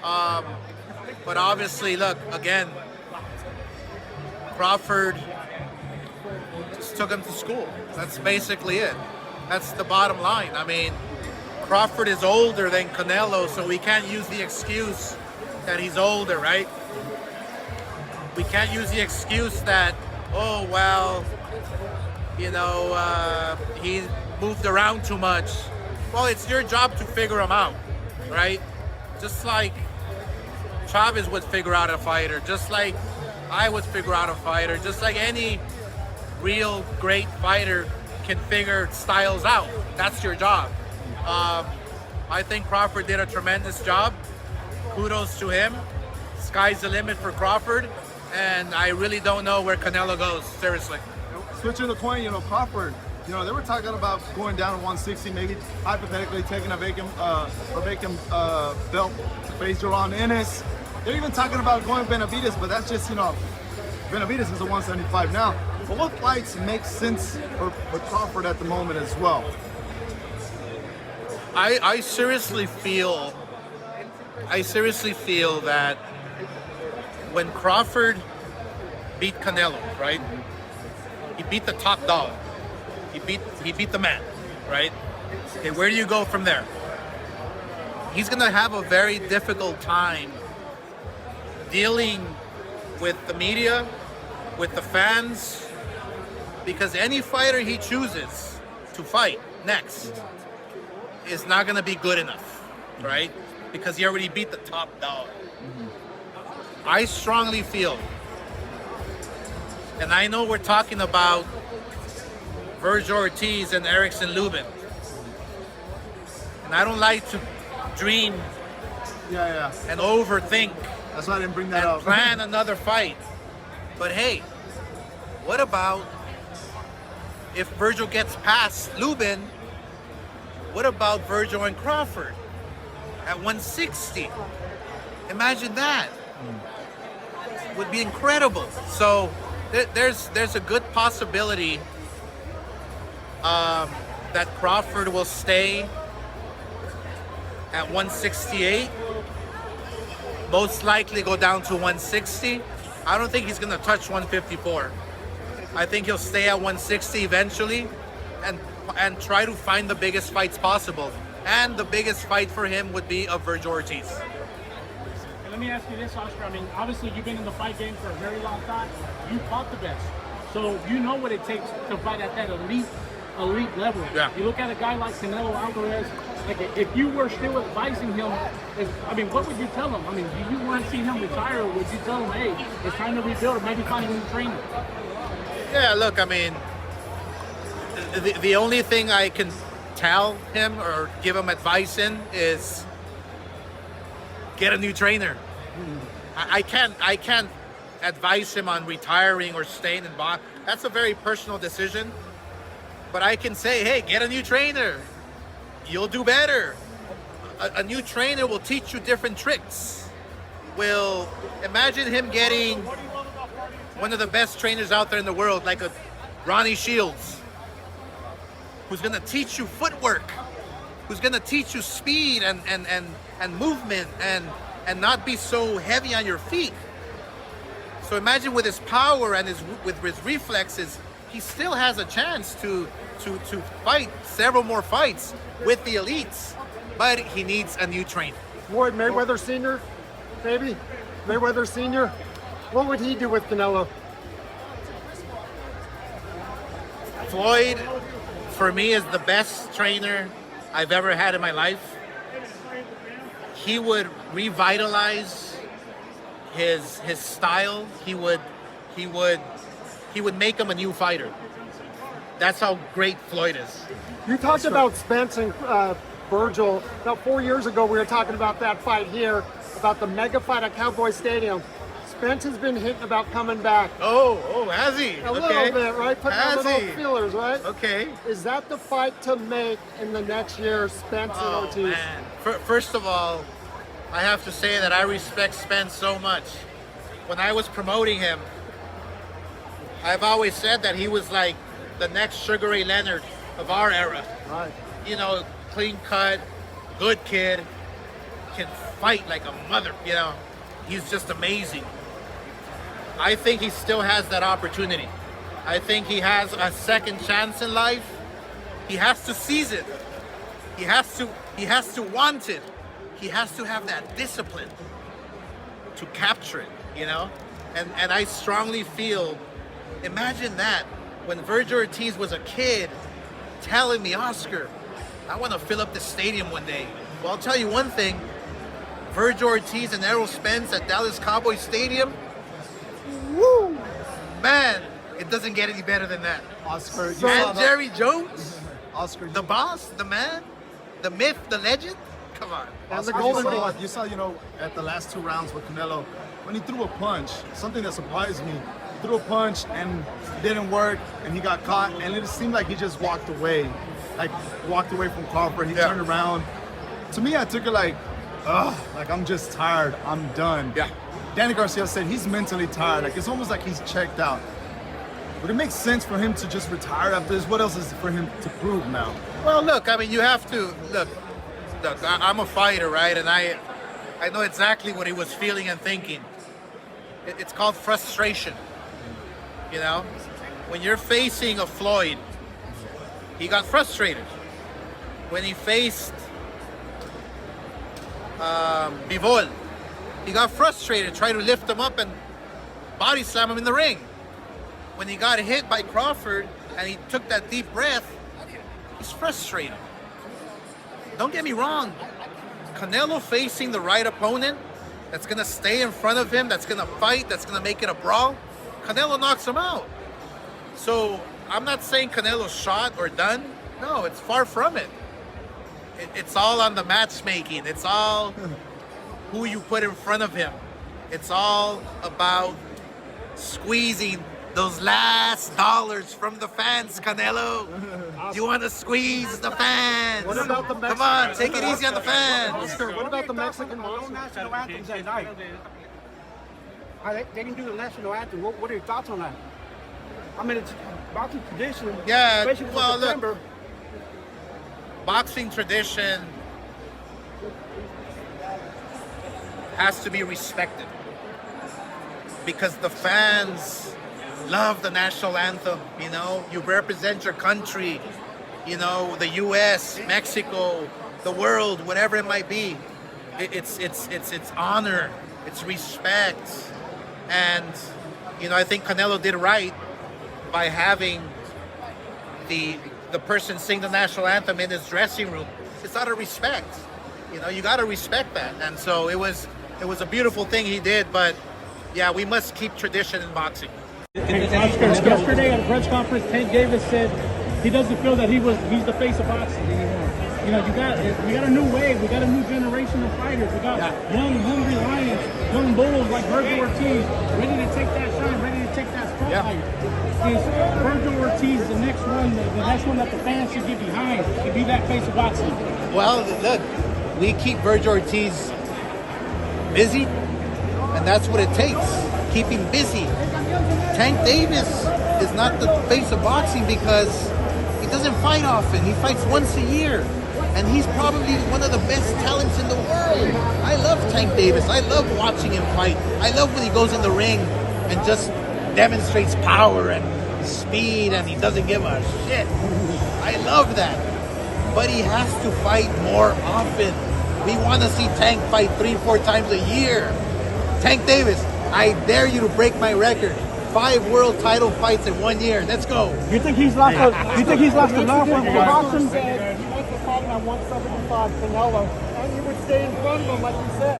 But obviously, look, again, Crawford just took him to school. That's basically it. That's the bottom line. I mean, Crawford is older than Canelo, so we can't use the excuse that he's older, right? We can't use the excuse that, oh, well, he moved around too much. Well, it's your job to figure him out, right? Just like Chavez would figure out a fighter, just like I would figure out a fighter, just like any real great fighter can figure styles out. That's your job. I think Crawford did a tremendous job. Kudos to him. Sky's the limit for Crawford, and I really don't know where Canelo goes, seriously. Switching the coin, Crawford, they were talking about going down to 160, maybe hypothetically taking a vacant belt to face Joran Ennis. They're even talking about going Benavidez, but that's just, Benavidez is a 175 now. But what fights make sense for Crawford at the moment as well? I seriously feel that when Crawford beat Canelo, right? He beat the top dog. He beat the man, right? Okay, where do you go from there? He's gonna have a very difficult time dealing with the media, with the fans, because any fighter he chooses to fight next is not gonna be good enough, right? Because he already beat the top dog. I strongly feel, and I know we're talking about Vergil Ortiz and Erickson Lubin, and I don't like to dream and overthink. That's why I didn't bring that up. Plan another fight. But hey, what about if Vergil gets past Lubin? What about Vergil and Crawford at 160? Imagine that. Would be incredible. So there's a good possibility that Crawford will stay at 168. Most likely go down to 160. I don't think he's going to touch 154. I think he'll stay at 160 eventually and try to find the biggest fights possible. And the biggest fight for him would be of Vergil Ortiz. Let me ask you this, Oscar. I mean, obviously you've been in the fight game for a very long time. You fought the best. So you know what it takes to fight at that elite level. Yeah. You look at a guy like Canelo Alvarez, like if you were still advising him, what would you tell him? I mean, do you want to see him retire, or would you tell him, hey, it's time to rebuild, or maybe find a new trainer? Yeah, look, I mean, the only thing I can tell him or give him advice in is get a new trainer. I can't advise him on retiring or staying in box. That's a very personal decision. But I can say, hey, get a new trainer. You'll do better. A new trainer will teach you different tricks. Will imagine him getting one of the best trainers out there in the world, like a Ronnie Shields, who's gonna teach you footwork, who's gonna teach you speed and movement and not be so heavy on your feet. So imagine with his power and with his reflexes, he still has a chance to fight several more fights with the elites, but he needs a new trainer. Floyd Mayweather Sr., baby, Mayweather Sr., what would he do with Canelo? Floyd, for me, is the best trainer I've ever had in my life. He would revitalize his style. He would make him a new fighter. That's how great Floyd is. You talked about Spence and Vergil. About 4 years ago, we were talking about that fight here, about the mega fight at Cowboy Stadium. Spence has been hitting about coming back. Oh, has he? A little bit, right? Putting out little feelers, right? Okay. Is that the fight to make in the next year, Spence and Ortiz? Man. First of all, I have to say that I respect Spence so much. When I was promoting him, I've always said that he was like the next Sugar Ray Leonard of our era. Right. Clean cut, good kid, can fight like a mother, you know. He's just amazing. I think he still has that opportunity. I think he has a second chance in life. He has to seize it. He has to want it. He has to have that discipline to capture it, you know? And I strongly feel, imagine that, when Virgil Ortiz was a kid telling me, Oscar, I want to fill up the stadium one day. Well, I'll tell you one thing, Virgil Ortiz and Errol Spence at Dallas Cowboys Stadium, woo, man, it doesn't get any better than that. Oscar, And Jerry Jones, Oscar, the boss, the man, the myth, the legend, come on. And the Oscar, Golden you saw, Boy. you saw, you know, at the last 2 rounds with Canelo, when he threw a punch, something that surprised me, he threw a punch and it didn't work, and he got caught, and it seemed like he just walked away from Crawford. He turned around. To me, I took it like, like I'm just tired. I'm done. Yeah. Danny Garcia said he's mentally tired. Like it's almost like he's checked out. But it makes sense for him to just retire after this. What else is for him to prove now? Well, look, I mean, you have to, look, I'm a fighter, right? And I know exactly what he was feeling and thinking. It's called frustration, you know? When you're facing a Floyd, he got frustrated. When he faced Bivol, he got frustrated, tried to lift him up and body slam him in the ring. When he got hit by Crawford and he took that deep breath, he's frustrated. Don't get me wrong, Canelo facing the right opponent that's gonna stay in front of him, that's gonna fight, that's gonna make it a brawl, Canelo knocks him out. So I'm not saying Canelo's shot or done. No, it's far from it. It's all on the matchmaking. It's all who you put in front of him. It's all about squeezing those last dollars from the fans, Canelo. You want to squeeze the fans. What about the Come on, take it easy on the fans. Oscar, what about the Mexican monster? National anthems that night. They didn't do the national anthem. What are your thoughts on that? I mean, it's boxing tradition. Yeah, especially for well, look, September. boxing tradition has to be respected because the fans love the national anthem. You know, you represent your country, you know, the US, Mexico, the world, whatever it might be. It's honor, it's respect. And you know, I think Canelo did right by having the person sing the national anthem in his dressing room. It's out of respect. You know, you got to respect that. And so it was a beautiful thing he did, but yeah, we must keep tradition in boxing. Oscar, yesterday at a press conference, Tank Davis said he doesn't feel that he's the face of boxing anymore. You know, we got a new wave, we got a new generation of fighters. We got young, hungry lions, young bulls like Virgil Ortiz, ready to take that shine, ready to take that spotlight. Is Virgil Ortiz the next one that the fans should get behind to be that face of boxing? Well, look, we keep Virgil Ortiz busy, and that's what it takes. Keep him busy. Tank Davis is not the face of boxing because he doesn't fight often. He fights once a year. And he's probably one of the best talents in the world. I love Tank Davis. I love watching him fight. I love when he goes in the ring and just demonstrates power and speed and he doesn't give a shit. I love that. But he has to fight more often. We want to see Tank fight 3-4 times a year. Tank Davis, I dare you to break my record. 5 world title fights in 1 year. Let's go. You think he's lost a love for boxing? He wants to fight at 175 Canelo, and he would stay in front of him like you said.